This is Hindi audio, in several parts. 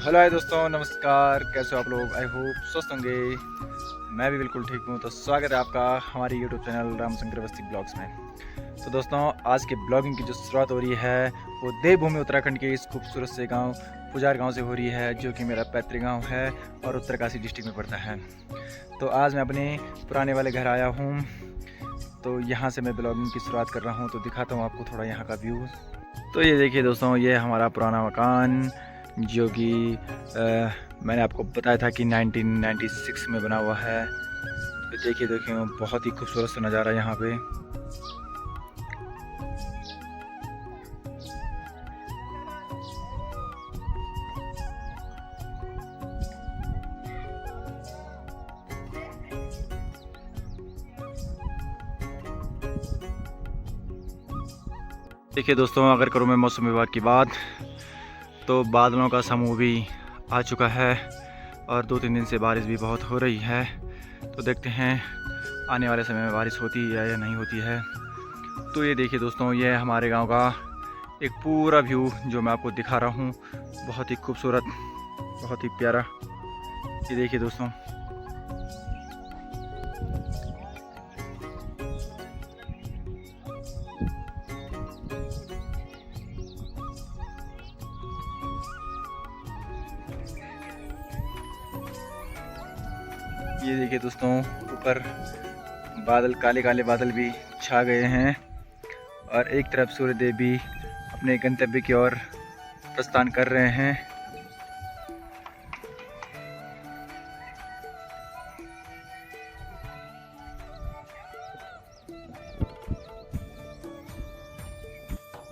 हेलो हाय दोस्तों, नमस्कार। कैसे हो आप लोग? आई होप स्वस्थ होंगे। मैं भी बिल्कुल ठीक हूँ। तो स्वागत है आपका हमारी YouTube channel Ramshankar Awasthi blogs में। तो दोस्तों, आज के ब्लॉगिंग की जो शुरुआत हो रही है वो देवभूमि उत्तराखंड के इस खूबसूरत से गांव पुजार गांव से हो रही है, जो कि मेरा पैतृक गांव है और उत्तरकाशी डिस्ट्रिक्ट में पड़ता है। तो आज मैं अपने पुराने वाले घर आया हूँ। तो यहाँ से मैं ब्लॉगिंग की शुरुआत कर रहा हूँ। तो दिखाता हूँ आपको थोड़ा यहाँ का व्यू। तो ये देखिए दोस्तों, ये हमारा पुराना मकान, जो कि मैंने आपको बताया था कि 1996 में बना हुआ है। तो देखिए देखिए, बहुत ही खूबसूरत सा नज़ारा यहाँ पे। देखिए दोस्तों, अगर करूँ मैं मौसम विभाग की बात, तो बादलों का समूह भी आ चुका है और 2-3 दिन से बारिश भी बहुत हो रही है। तो देखते हैं आने वाले समय में बारिश होती है या नहीं होती है। तो ये देखिए दोस्तों, ये हमारे गांव का एक पूरा व्यू जो मैं आपको दिखा रहा हूँ। बहुत ही खूबसूरत, बहुत ही प्यारा। ये देखिए दोस्तों, ये देखिए दोस्तों, ऊपर बादल, काले काले बादल भी छा गए हैं और एक तरफ सूर्यदेव भी अपने गंतव्य की ओर प्रस्थान कर रहे हैं।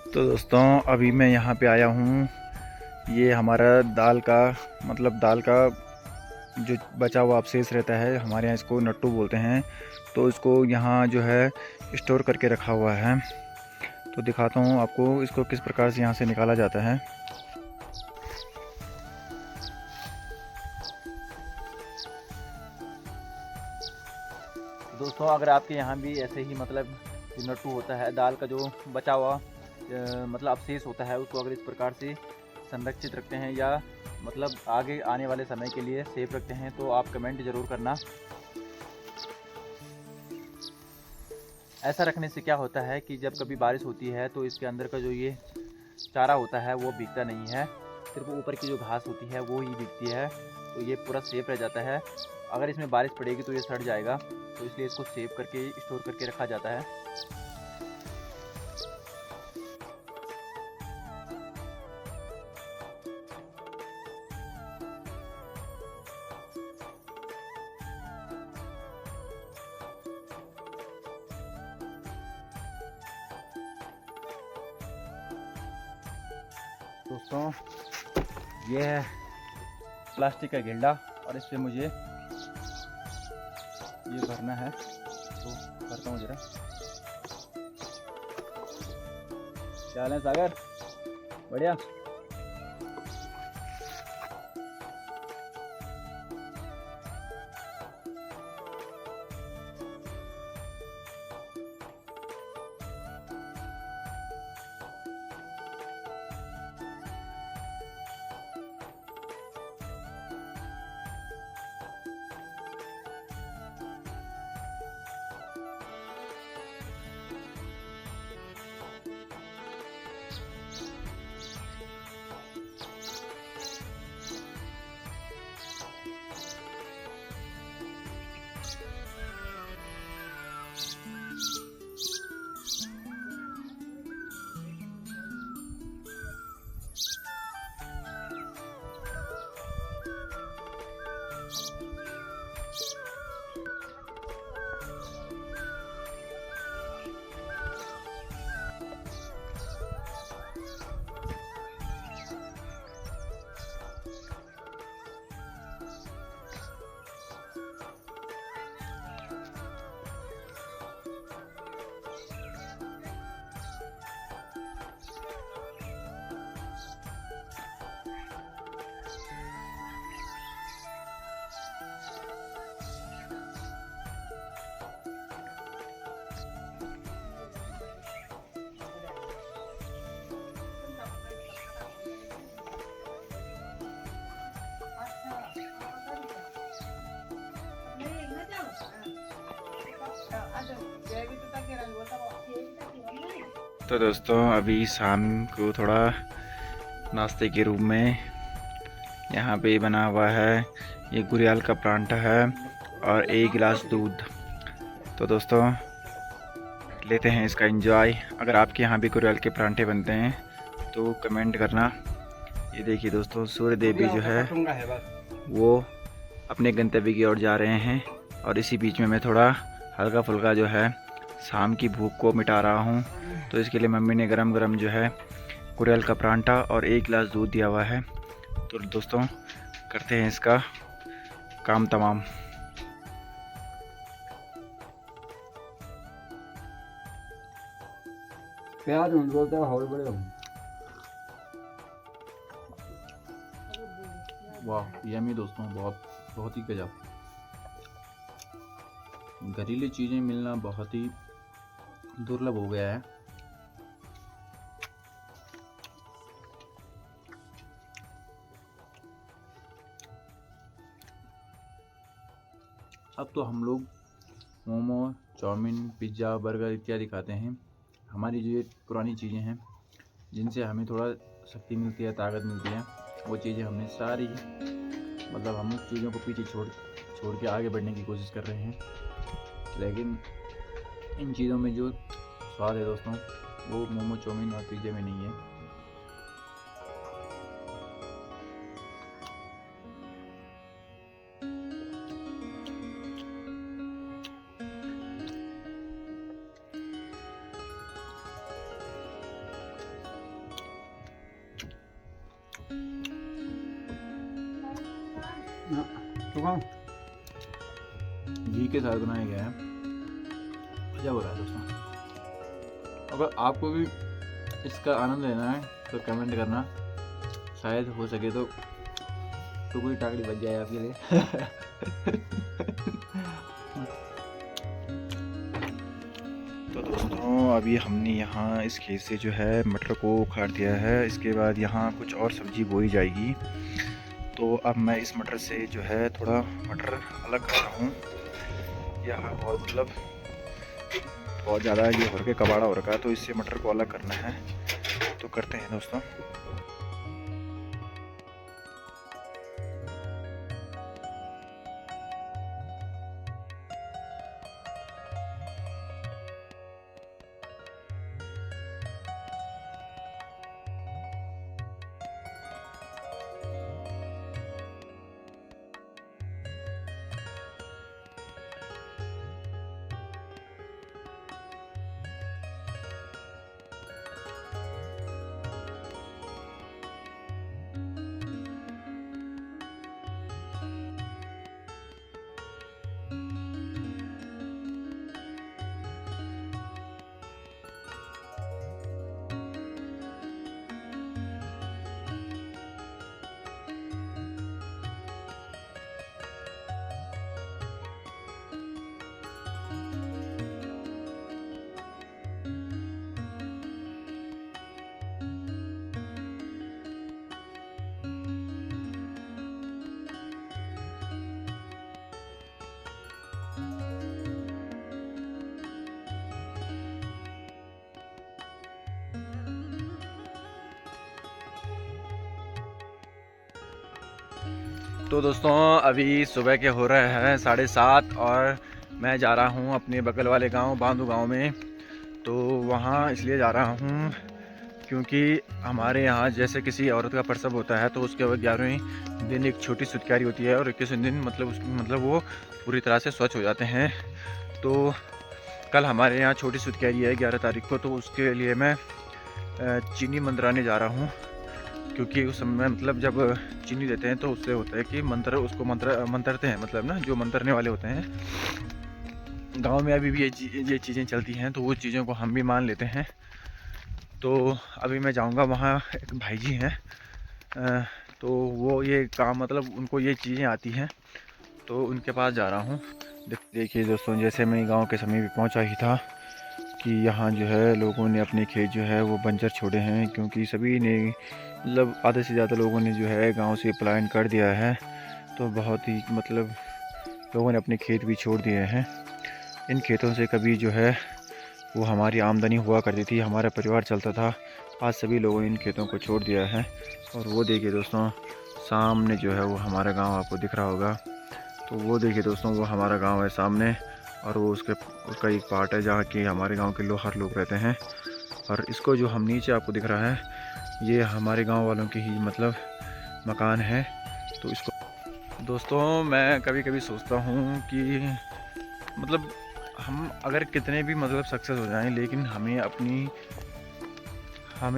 तो दोस्तों, अभी मैं यहाँ पे आया हूँ। ये हमारा दाल का, मतलब दाल का जो बचा हुआ अवशेष रहता है, हमारे यहाँ इसको नट्टू बोलते हैं। तो इसको यहाँ जो है स्टोर करके रखा हुआ है। तो दिखाता हूँ आपको इसको किस प्रकार से यहाँ से निकाला जाता है। दोस्तों, अगर आपके यहाँ भी ऐसे ही मतलब जो नट्टू होता है, दाल का जो बचा हुआ मतलब अवशेष होता है, उसको अगर इस प्रकार से संरक्षित रखते हैं या मतलब आगे आने वाले समय के लिए सेफ रखते हैं, तो आप कमेंट ज़रूर करना। ऐसा रखने से क्या होता है कि जब कभी बारिश होती है तो इसके अंदर का जो ये चारा होता है वो भीगता नहीं है, सिर्फ ऊपर की जो घास होती है वो ही भीगती है। तो ये पूरा सेफ रह जाता है। अगर इसमें बारिश पड़ेगी तो ये सड़ जाएगा, तो इसलिए इसको सेव करके स्टोर करके रखा जाता है। दोस्तों, ये है प्लास्टिक का गिल्डा और इस पे मुझे ये भरना है। तो भरता हूँ जरा। क्या हाल है सागर? बढ़िया। तो दोस्तों अभी शाम को थोड़ा नाश्ते के रूप में यहाँ पे बना हुआ है, ये गुरियाल का परांठा है और 1 गिलास दूध। तो दोस्तों लेते हैं इसका एंजॉय। अगर आपके यहाँ भी गुरियाल के परांठे बनते हैं तो कमेंट करना। ये देखिए दोस्तों, सूर्य देव भी जो है वो अपने गंतव्य की ओर जा रहे हैं और इसी बीच में मैं थोड़ा हल्का फुल्का जो है शाम की भूख को मिटा रहा हूँ। तो इसके लिए मम्मी ने गरम गरम जो है गुरियाल का परांठा और 1 गिलास दूध दिया हुआ है। तो दोस्तों करते हैं इसका काम तमाम। प्याज बोलते हैं हौल बड़े। वाह यम्मी दोस्तों, बहुत ही गजब। घरेलू चीज़ें मिलना बहुत ही दुर्लभ हो गया है। अब तो हम लोग मोमो, चाउमीन, पिज़्ज़ा, बर्गर इत्यादि खाते हैं। हमारी जो ये पुरानी चीज़ें हैं जिनसे हमें थोड़ा शक्ति मिलती है, ताकत मिलती है, वो चीज़ें हमने सारी मतलब हम उस चीज़ों को पीछे छोड़ के आगे बढ़ने की कोशिश कर रहे हैं। लेकिन इन चीज़ों में जो स्वाद है दोस्तों वो मोमो, चाउमीन और पिज़्ज़ा में नहीं है। घी के साथ बनाया गया है, मज़ा हो रहा है दोस्तों। अगर आपको भी इसका आनंद लेना है तो कमेंट करना, शायद हो सके तो कोई टाकड़ी बच जाए आपके लिए। तो दोस्तों अभी हमने यहाँ इस खेत से जो है मटर को उखाड़ दिया है। इसके बाद यहाँ कुछ और सब्जी बोई जाएगी। तो अब मैं इस मटर से जो है थोड़ा मटर अलग कर रहा हूँ। यहाँ बहुत बहुत ज़्यादा ये हो के कबाड़ा हो रखा है, तो इससे मटर को अलग करना है। तो करते हैं दोस्तों। तो दोस्तों अभी सुबह के हो रहे हैं 7:30 और मैं जा रहा हूँ अपने बगल वाले गांव बांदू गांव में। तो वहाँ इसलिए जा रहा हूँ क्योंकि हमारे यहाँ जैसे किसी औरत का प्रसव होता है तो उसके 11वें दिन एक छोटी सुतकारी होती है और 21वें दिन मतलब वो पूरी तरह से स्वच्छ हो जाते हैं। तो कल हमारे यहाँ छोटी सुतकारी है 11 तारीख को, तो उसके लिए मैं चीनी मंदराने जा रहा हूँ। क्योंकि उस समय मतलब जब चीनी देते हैं तो उससे होता है कि उसको मंत्रते हैं, मतलब ना जो मंत्रने वाले होते हैं गांव में अभी भी ये चीज़ें चलती हैं, तो वो चीज़ों को हम भी मान लेते हैं। तो अभी मैं जाऊंगा, वहाँ एक भाई जी हैं, तो वो ये काम मतलब उनको ये चीज़ें आती हैं, तो उनके पास जा रहा हूँ। देखिए दोस्तों, जैसे मैं गाँव के समय भी पहुँचा ही था कि यहाँ जो है लोगों ने अपने खेत जो है वो बंजर छोड़े हैं, क्योंकि सभी ने मतलब आधे से ज़्यादा लोगों ने जो है गांव से पलायन कर दिया है। तो बहुत ही मतलब लोगों ने अपने खेत भी छोड़ दिए हैं। इन खेतों से कभी जो है वो हमारी आमदनी हुआ करती थी, हमारा परिवार चलता था। आज सभी लोगों ने इन खेतों को छोड़ दिया है। और वो देखिए दोस्तों, सामने जो है वो हमारा गांव आपको दिख रहा होगा। तो वो देखिए दोस्तों, वो हमारा गांव है सामने, और वो उसका एक पार्ट है जहाँ के हमारे गांव के हर लोग रहते हैं। और इसको जो हम नीचे आपको दिख रहा है, ये हमारे गांव वालों के ही मतलब मकान है। तो इसको दोस्तों, मैं कभी कभी सोचता हूँ कि मतलब हम अगर कितने भी मतलब सक्सेस हो जाएं, लेकिन हमें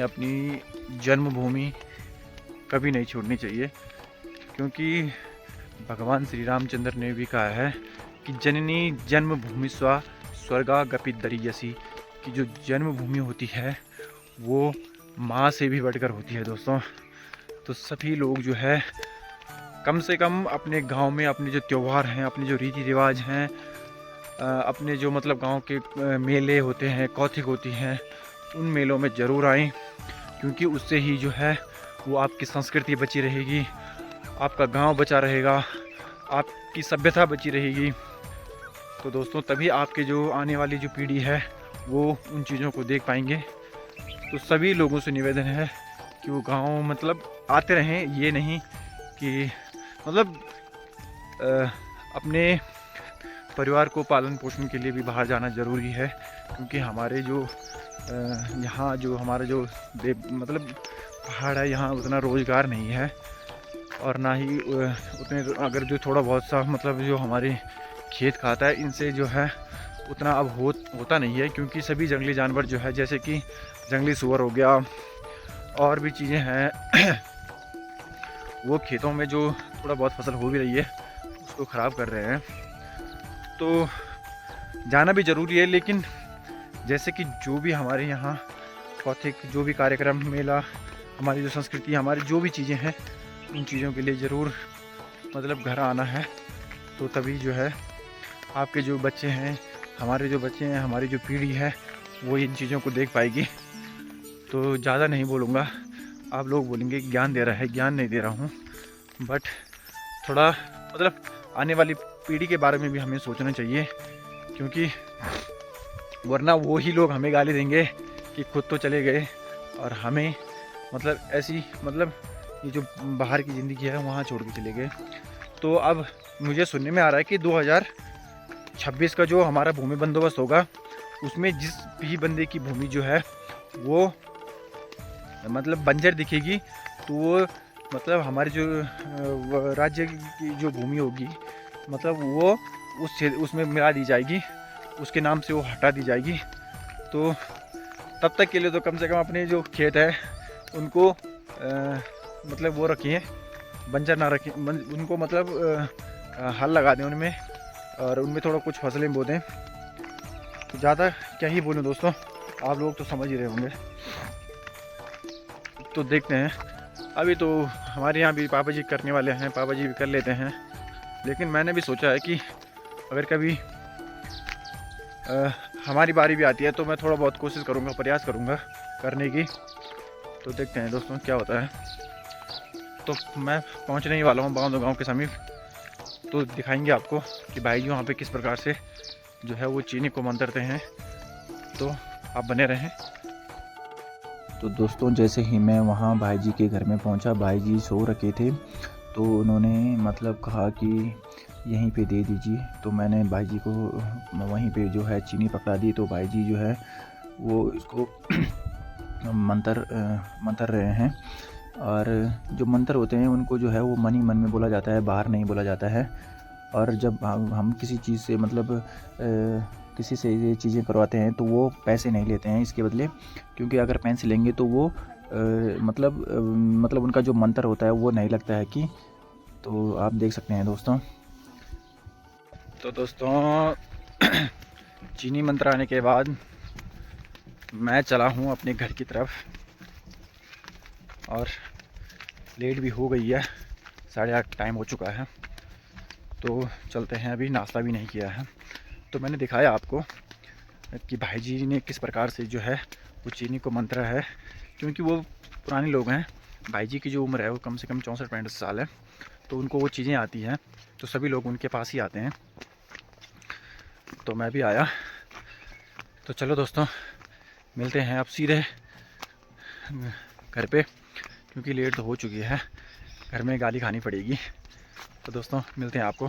अपनी जन्मभूमि कभी नहीं छोड़नी चाहिए। क्योंकि भगवान श्री रामचंद्र ने भी कहा है कि जननी जन्मभूमि स्वर्गा गपि दरीयसी, कि जो जन्मभूमि होती है वो माँ से भी बढ़कर होती है दोस्तों। तो सभी लोग जो है कम से कम अपने गांव में अपने जो त्यौहार हैं, अपने जो रीति रिवाज हैं, अपने जो मतलब गांव के मेले होते हैं, कौथिक होती हैं, उन मेलों में ज़रूर आएं। क्योंकि उससे ही जो है वो आपकी संस्कृति बची रहेगी, आपका गांव बचा रहेगा, आपकी सभ्यता बची रहेगी। तो दोस्तों, तभी आपके जो आने वाली जो पीढ़ी है वो उन चीज़ों को देख पाएंगे। तो सभी लोगों से निवेदन है कि वो गांव मतलब आते रहें। ये नहीं कि मतलब अपने परिवार को पालन पोषण के लिए भी बाहर जाना ज़रूरी है। क्योंकि हमारे जो यहाँ जो हमारा जो मतलब पहाड़ है, यहाँ उतना रोज़गार नहीं है। और ना ही उतने अगर जो थोड़ा बहुत सा मतलब जो हमारे खेत खाता है, इनसे जो है उतना अब होता नहीं है। क्योंकि सभी जंगली जानवर जो है, जैसे कि जंगली सूअर हो गया और भी चीज़ें हैं वो खेतों में जो थोड़ा बहुत फसल हो भी रही है उसको ख़राब कर रहे हैं। तो जाना भी ज़रूरी है, लेकिन जैसे कि जो भी हमारे यहाँ कौथिक जो भी कार्यक्रम, मेला, हमारी जो संस्कृति, हमारी जो भी चीज़ें हैं, उन चीज़ों के लिए ज़रूर मतलब घर आना है। तो तभी जो है आपके जो बच्चे हैं, हमारे जो बच्चे हैं, हमारी जो पीढ़ी है, वो इन चीज़ों को देख पाएगी। तो ज़्यादा नहीं बोलूँगा, आप लोग बोलेंगे ज्ञान दे रहा है, ज्ञान नहीं दे रहा हूँ, बट थोड़ा मतलब आने वाली पीढ़ी के बारे में भी हमें सोचना चाहिए। क्योंकि वरना वो ही लोग हमें गाली देंगे कि खुद तो चले गए और हमें मतलब ऐसी मतलब ये जो बाहर की ज़िंदगी है वहाँ छोड़ के चले गए। तो अब मुझे सुनने में आ रहा है कि 2026 का जो हमारा भूमि बंदोबस्त होगा, उसमें जिस भी बंदे की भूमि जो है वो मतलब बंजर दिखेगी, तो वो मतलब हमारे जो राज्य की जो भूमि होगी, मतलब वो उसमें मिला दी जाएगी, उसके नाम से वो हटा दी जाएगी। तो तब तक के लिए तो कम से कम अपने जो खेत है उनको मतलब वो रखिए, बंजर ना रखें, उनको मतलब हल लगा दें उनमें, और उनमें थोड़ा कुछ फसलें बो दें। तो ज़्यादा क्या ही बोलूं दोस्तों, आप लोग तो समझ ही रहे होंगे। तो देखते हैं, अभी तो हमारे यहाँ भी पापा जी करने वाले हैं, पापा जी भी कर लेते हैं। लेकिन मैंने भी सोचा है कि अगर कभी हमारी बारी भी आती है तो मैं थोड़ा बहुत कोशिश करूँगा, प्रयास करूँगा करने की। तो देखते हैं दोस्तों क्या होता है। तो मैं पहुँचने ही वाला हूँ बांदो गाँव के समीप। तो दिखाएंगे आपको कि भाई जी वहाँ पे किस प्रकार से जो है वो चीनी को मंतरते हैं। तो आप बने रहें। तो दोस्तों, जैसे ही मैं वहाँ भाई जी के घर में पहुँचा, भाई जी सो रखे थे, तो उन्होंने मतलब कहा कि यहीं पे दे दीजिए। तो मैंने भाई जी को वहीं पे जो है चीनी पकड़ा दी। तो भाई जी जो है वो इसको मंतर रहे हैं। और जो मंत्र होते हैं उनको जो है वो मन ही मन में बोला जाता है, बाहर नहीं बोला जाता है। और जब हम किसी चीज़ से मतलब किसी से ये चीज़ें करवाते हैं तो वो पैसे नहीं लेते हैं इसके बदले। क्योंकि अगर पैसे लेंगे तो वो मतलब उनका जो मंत्र होता है वो नहीं लगता है कि। तो आप देख सकते हैं दोस्तों। तो दोस्तों चीनी मंत्र आने के बाद मैं चला हूँ अपने घर की तरफ, और लेट भी हो गई है, 8:30 टाइम हो चुका है। तो चलते हैं, अभी नाश्ता भी नहीं किया है। तो मैंने दिखाया आपको कि भाई जी ने किस प्रकार से जो है वो चीनी को मंत्रा है। क्योंकि वो पुराने लोग हैं, भाई जी की जो उम्र है वो कम से कम 64-65 साल है। तो उनको वो चीज़ें आती हैं, तो सभी लोग उनके पास ही आते हैं। तो मैं भी आया। तो चलो दोस्तों, मिलते हैं अब सीधे घर पे, क्योंकि लेट तो हो चुकी है, घर में गाली खानी पड़ेगी। तो दोस्तों मिलते हैं आपको